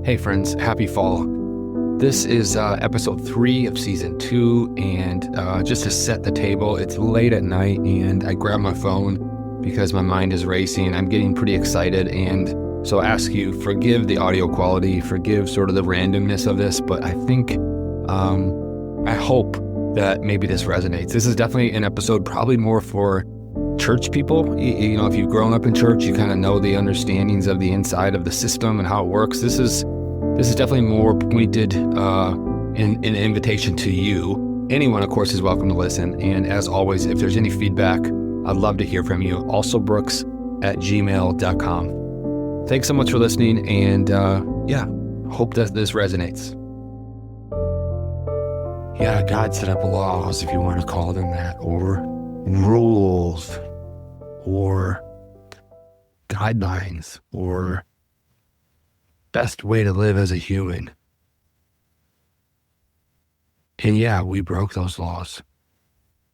Hey friends, happy fall. This is episode 3 of season 2, and just to set the table, it's late at night and I grab my phone because my mind is racing. I'm getting pretty excited, and so I ask you, forgive the audio quality, forgive sort of the randomness of this, but I think, I hope that maybe this resonates. This is definitely an episode probably more for church people. You know, if you've grown up in church, you kind of know the understandings of the inside of the system and how it works. This is definitely more pointed in an invitation to you. Anyone, of course, is welcome to listen. And as always, if there's any feedback, I'd love to hear from you. Also brooks@gmail.com. Thanks so much for listening. And hope that this resonates. Yeah, God set up laws, if you want to call them that, or rules, or guidelines, or best way to live as a human. And yeah, we broke those laws.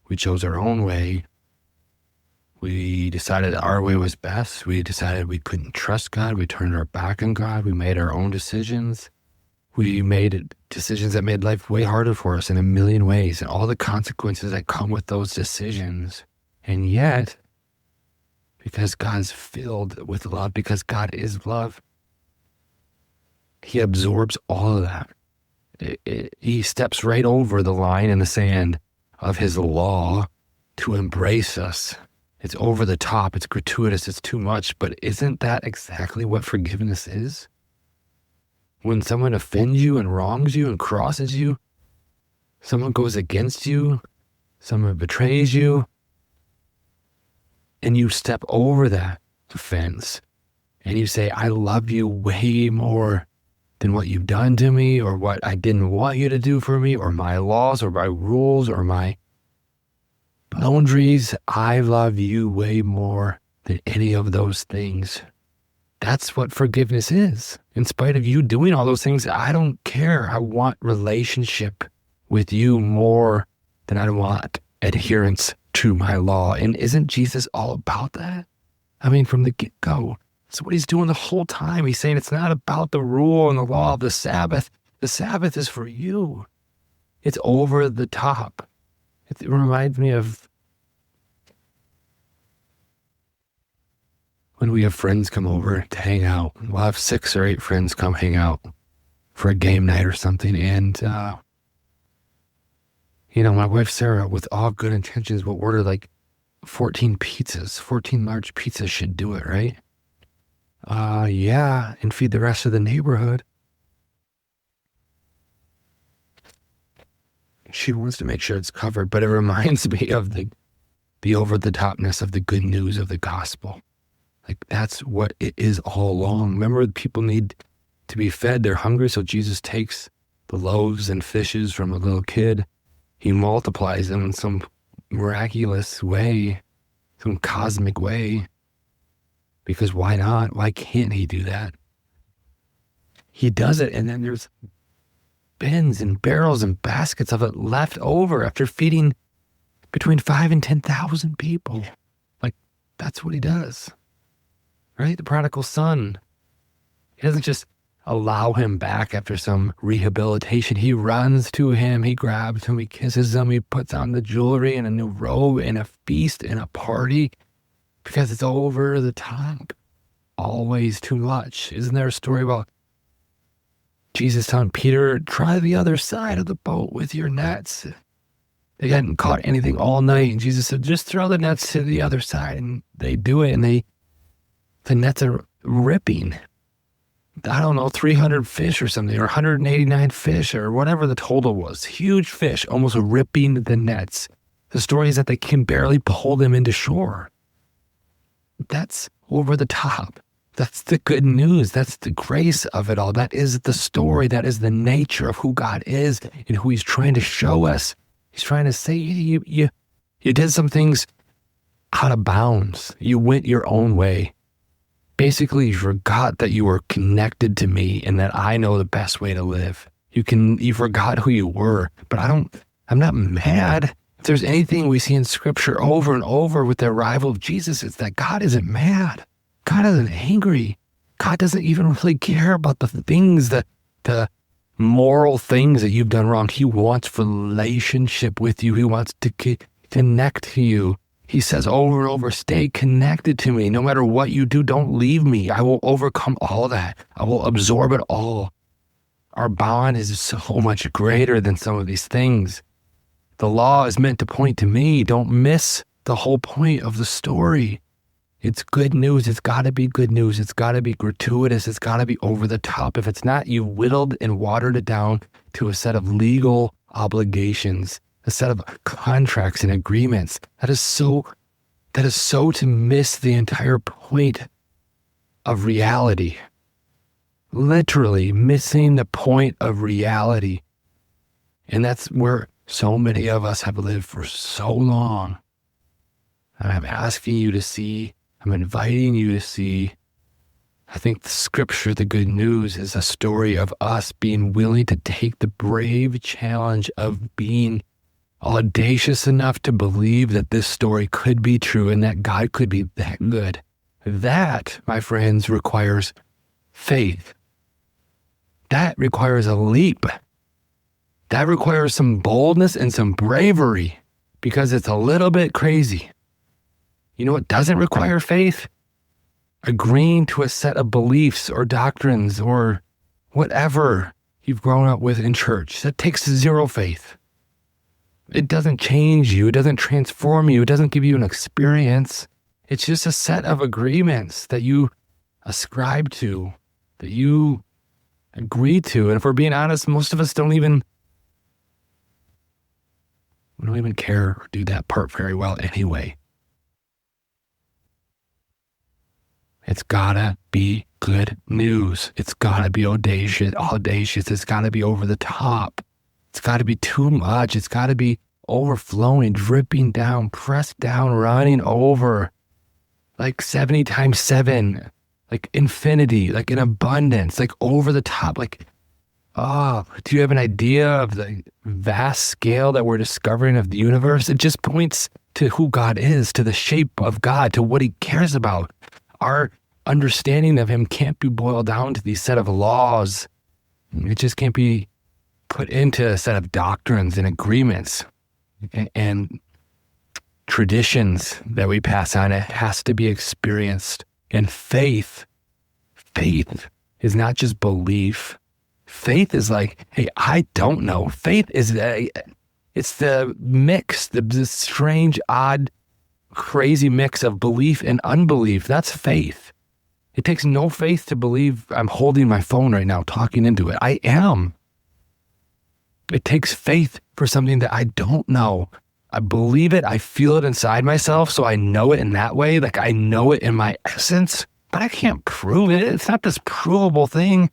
We chose our own way. We decided our way was best. We decided we couldn't trust God. We turned our back on God. We made our own decisions. We made decisions that made life way harder for us in a million ways, and all the consequences that come with those decisions. And yet, because God's filled with love, because God is love, He absorbs all of that. He steps right over the line in the sand of His law to embrace us. It's over the top. It's gratuitous. It's too much. But isn't that exactly what forgiveness is? When someone offends you and wrongs you and crosses you, someone goes against you, someone betrays you, and you step over that offense and you say, I love you way more than what you've done to me, or what I didn't want you to do for me, or my laws, or my rules, or my boundaries. I love you way more than any of those things. That's what forgiveness is. In spite of you doing all those things, I don't care. I want relationship with you more than I want adherence to my law. And isn't Jesus all about that? I mean, from the get-go. That's what He's doing the whole time. He's saying it's not about the rule and the law of the Sabbath. The Sabbath is for you. It's over the top. It reminds me of when we have friends come over to hang out. We'll have 6 or 8 friends come hang out for a game night or something. And, my wife, Sarah, with all good intentions, will order like 14 pizzas. 14 large pizzas should do it, right? Yeah, and feed the rest of the neighborhood. She wants to make sure it's covered, but it reminds me of the over-the-topness of the good news of the gospel. Like, that's what it is all along. Remember, people need to be fed. They're hungry, so Jesus takes the loaves and fishes from a little kid. He multiplies them in some miraculous way, some cosmic way. Because why not? Why can't He do that? He does it, and then there's bins and barrels and baskets of it left over after feeding between 5,000 and 10,000 people. Like, that's what He does. Right? The prodigal son. He doesn't just allow him back after some rehabilitation. He runs to him. He grabs him. He kisses him. He puts on the jewelry and a new robe and a feast and a party because it's over the top. Always too much. Isn't there a story about Jesus telling Peter, try the other side of the boat with your nets? They hadn't caught anything all night. And Jesus said, just throw the nets to the other side. And they do it, and the nets are ripping. I don't know, 300 fish or something, or 189 fish, or whatever the total was. Huge fish, almost ripping the nets. The story is that they can barely pull them into shore. That's over the top. That's the good news. That's the grace of it all. That is the story. That is the nature of who God is and who He's trying to show us. He's trying to say, you did some things out of bounds. You went your own way. Basically, you forgot that you were connected to me and that I know the best way to live. You forgot who you were, but I'm not mad. If there's anything we see in Scripture over and over with the arrival of Jesus, it's that God isn't mad. God isn't angry. God doesn't even really care about the things, the moral things that you've done wrong. He wants relationship with you. He wants to connect to you. He says over and over, stay connected to me. No matter what you do, don't leave me. I will overcome all that. I will absorb it all. Our bond is so much greater than some of these things. The law is meant to point to me. Don't miss the whole point of the story. It's good news. It's got to be good news. It's got to be gratuitous. It's got to be over the top. If it's not, you've whittled and watered it down to a set of legal obligations, a set of contracts and agreements. That is so to miss the entire point of reality. Literally missing the point of reality. And that's where so many of us have lived for so long. And I'm asking you to see, I'm inviting you to see. I think the scripture, the good news, is a story of us being willing to take the brave challenge of being audacious enough to believe that this story could be true and that God could be that good. That, my friends, requires faith. That requires a leap. That requires some boldness and some bravery because it's a little bit crazy. You know what doesn't require faith? Agreeing to a set of beliefs or doctrines or whatever you've grown up with in church. That takes zero faith. It doesn't change you. It doesn't transform you. It doesn't give you an experience. It's just a set of agreements that you ascribe to, that you agree to. And if we're being honest, most of us don't even care or do that part very well anyway. It's gotta be good news. It's gotta be audacious. It's gotta be over the top. It's gotta be too much. It's gotta be overflowing, dripping down, pressed down, running over, like 70 times 7, like infinity, like in abundance, like over the top, like, do you have an idea of the vast scale that we're discovering of the universe? It just points to who God is, to the shape of God, to what he cares about. Our understanding of him can't be boiled down to these set of laws. It just can't be put into a set of doctrines and agreements and traditions that we pass on. It has to be experienced. And faith is not just belief. Faith is like, hey, I don't know. Faith is it's the mix, the strange, odd, crazy mix of belief and unbelief. That's faith. It takes no faith to believe I'm holding my phone right now, talking into it. I am. It takes faith for something that I don't know. I believe it. I feel it inside myself, so I know it in that way. Like I know it in my essence, but I can't prove it. It's not this provable thing.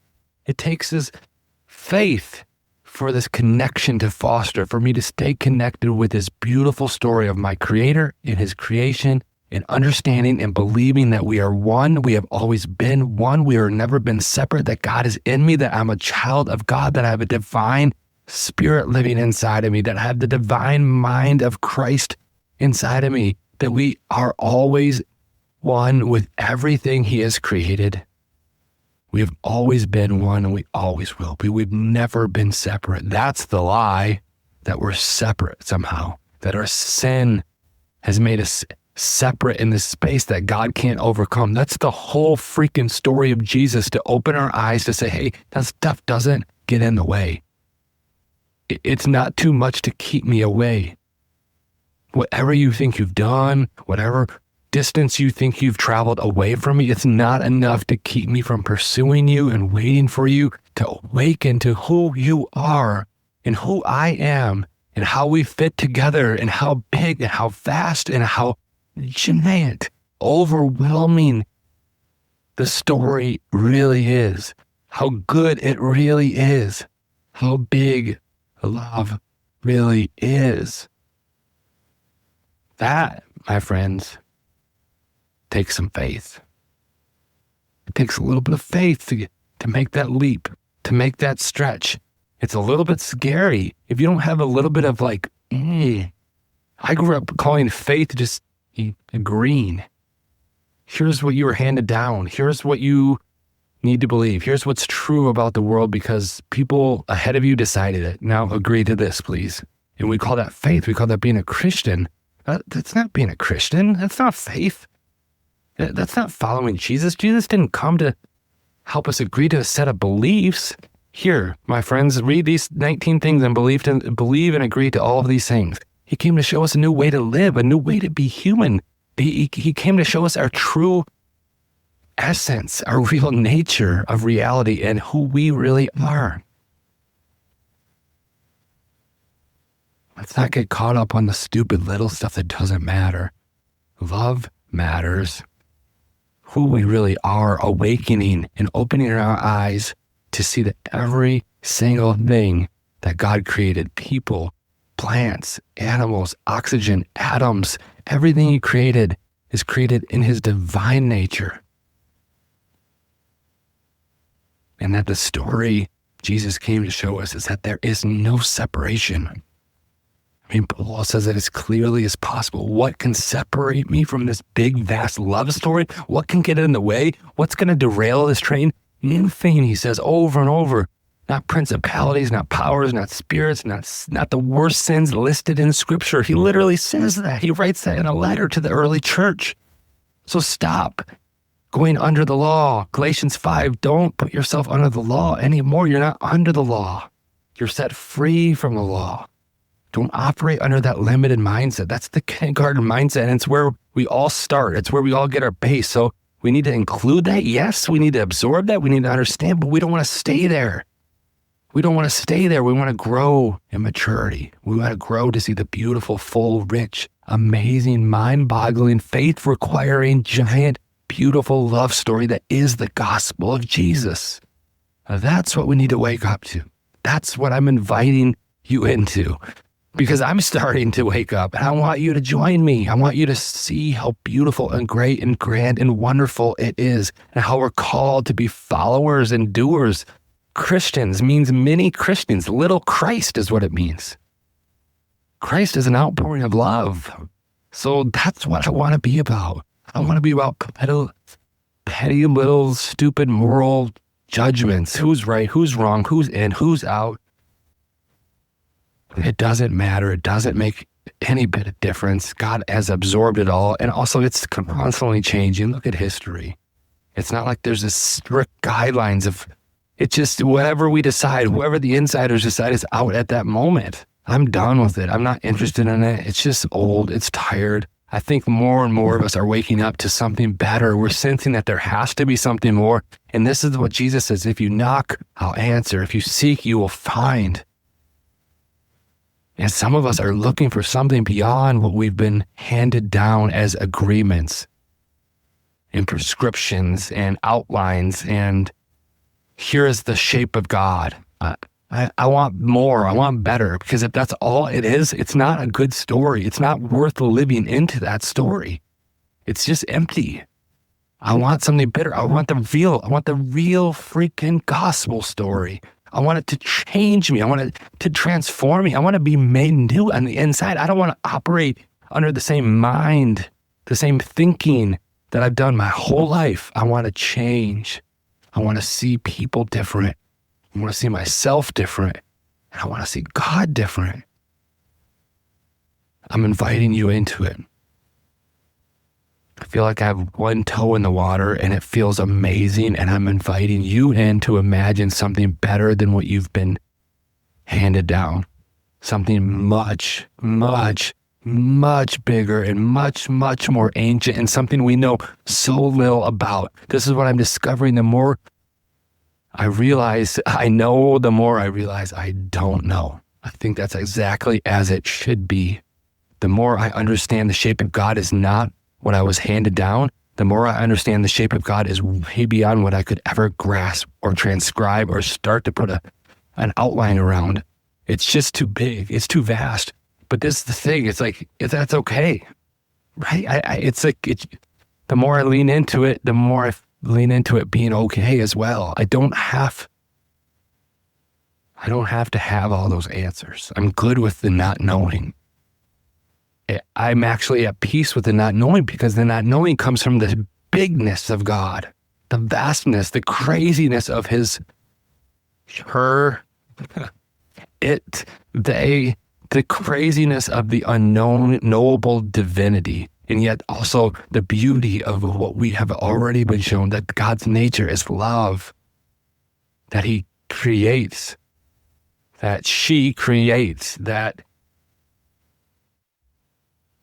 It takes this faith for this connection to foster, for me to stay connected with this beautiful story of my Creator and his creation, and understanding and believing that we are one. We have always been one. We have never been separate, that God is in me, that I'm a child of God, that I have a divine spirit living inside of me, that I have the divine mind of Christ inside of me, that we are always one with everything he has created. We have always been one and we always will be. We've never been separate. That's the lie, that we're separate somehow, that our sin has made us separate in this space that God can't overcome. That's the whole freaking story of Jesus, to open our eyes to say, hey, that stuff doesn't get in the way. It's not too much to keep me away. Whatever you think you've done, whatever distance you think you've traveled away from me, it's not enough to keep me from pursuing you and waiting for you to awaken to who you are and who I am and how we fit together and how big and how vast and how giant, overwhelming the story really is, how good it really is, how big love really is. That, my friends, takes some faith. It takes a little bit of faith to make that leap, to make that stretch. It's a little bit scary. If you don't have a little bit of like, I grew up calling faith just agreeing. Here's what you were handed down. Here's what you need to believe. Here's what's true about the world because people ahead of you decided it. Now agree to this, please. And we call that faith. We call that being a Christian. That's not being a Christian. That's not faith. That's not following Jesus. Jesus didn't come to help us agree to a set of beliefs. Here, my friends, read these 19 things and believe and agree to all of these things. He came to show us a new way to live, a new way to be human. He came to show us our true essence, our real nature of reality and who we really are. Let's not get caught up on the stupid little stuff that doesn't matter. Love matters. Who we really are, awakening and opening our eyes to see that every single thing that God created, people, plants, animals, oxygen, atoms, everything he created is created in his divine nature. And that the story Jesus came to show us is that there is no separation. I mean, Paul says it as clearly as possible. What can separate me from this big, vast love story? What can get in the way? What's going to derail this train? Nothing, he says over and over. Not principalities, not powers, not spirits, not the worst sins listed in Scripture. He literally says that. He writes that in a letter to the early church. So stop going under the law. Galatians 5, don't put yourself under the law anymore. You're not under the law. You're set free from the law. Don't operate under that limited mindset. That's the kindergarten mindset, and it's where we all start. It's where we all get our base. So we need to include that. Yes, we need to absorb that. We need to understand, but we don't want to stay there. We don't want to stay there. We want to grow in maturity. We want to grow to see the beautiful, full, rich, amazing, mind-boggling, faith-requiring, giant, beautiful love story that is the gospel of Jesus. Now, that's what we need to wake up to. That's what I'm inviting you into. Because I'm starting to wake up and I want you to join me. I want you to see how beautiful and great and grand and wonderful it is and how we're called to be followers and doers. Christians means many Christians. Little Christ is what it means. Christ is an outpouring of love. So that's what I want to be about. I want to be about petty little stupid moral judgments. Who's right, who's wrong, who's in, who's out. It doesn't matter. It doesn't make any bit of difference. God has absorbed it all. And also it's constantly changing. Look at history. It's not like there's a strict guidelines of, it's just whatever we decide, whoever the insiders decide is out at that moment. I'm done with it. I'm not interested in it. It's just old. It's tired. I think more and more of us are waking up to something better. We're sensing that there has to be something more. And this is what Jesus says. If you knock, I'll answer. If you seek, you will find. And some of us are looking for something beyond what we've been handed down as agreements and prescriptions and outlines. And here is the shape of God. I want more. I want better. Because if that's all it is, it's not a good story. It's not worth living into that story. It's just empty. I want something better. I want the real freaking gospel story. I want it to change me. I want it to transform me. I want to be made new on the inside. I don't want to operate under the same mind, the same thinking that I've done my whole life. I want to change. I want to see people different. I want to see myself different. And I want to see God different. I'm inviting you into it. I feel like I have one toe in the water and it feels amazing, and I'm inviting you in to imagine something better than what you've been handed down. Something much, much, much bigger and much, much more ancient, and something we know so little about. This is what I'm discovering. The more I realize I know, the more I realize I don't know. I think that's exactly as it should be. The more I understand the shape of God is not what I was handed down, the more I understand the shape of God is way beyond what I could ever grasp or transcribe or start to put an outline around. It's just too big. It's too vast. But this is the thing. It's like, that's okay, right? The more I lean into it, the more I lean into it being okay as well. I don't have to have all those answers. I'm good with the not knowing. I'm actually at peace with the not knowing, because the not knowing comes from the bigness of God. the vastness, the craziness of her, it, they, the craziness of the unknown, knowable divinity, and yet also the beauty of what we have already been shown, that God's nature is love, that he creates, that she creates, that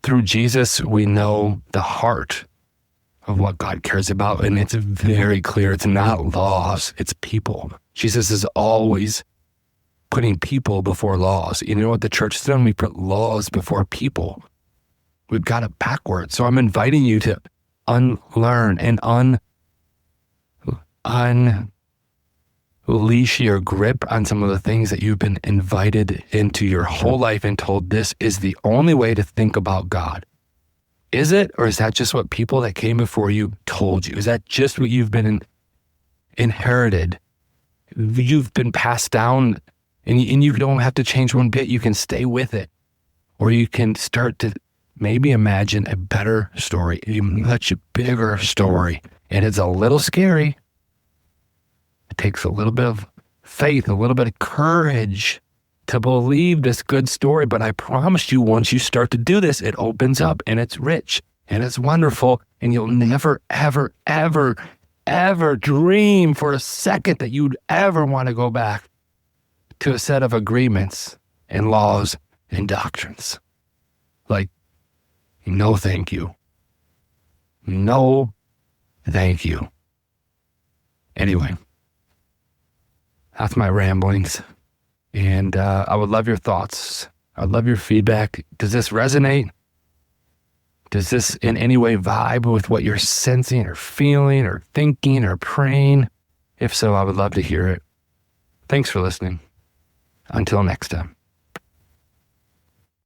through Jesus we know the heart of what God cares about, and it's very clear. It's not laws, it's people. Jesus is always putting people before laws. You know what the church has done? We put laws before people. We've got it backwards. So I'm inviting you to unlearn and unleash your grip on some of the things that you've been invited into your whole life and told this is the only way to think about God. Is it? Or is that just what people that came before you told you? Is that just what you've been inherited? You've been passed down, and you don't have to change one bit. You can stay with it. Or you can start to maybe imagine a better story, a much bigger story. And it's a little scary. It takes a little bit of faith, a little bit of courage to believe this good story. But I promise you, once you start to do this, it opens up and it's rich and it's wonderful. And you'll never, ever, ever, ever dream for a second that you'd ever want to go back to a set of agreements and laws and doctrines. Like, no, thank you. No, thank you. Anyway, that's my ramblings. And I would love your thoughts. I'd love your feedback. Does this resonate? Does this in any way vibe with what you're sensing or feeling or thinking or praying? If so, I would love to hear it. Thanks for listening. Until next time.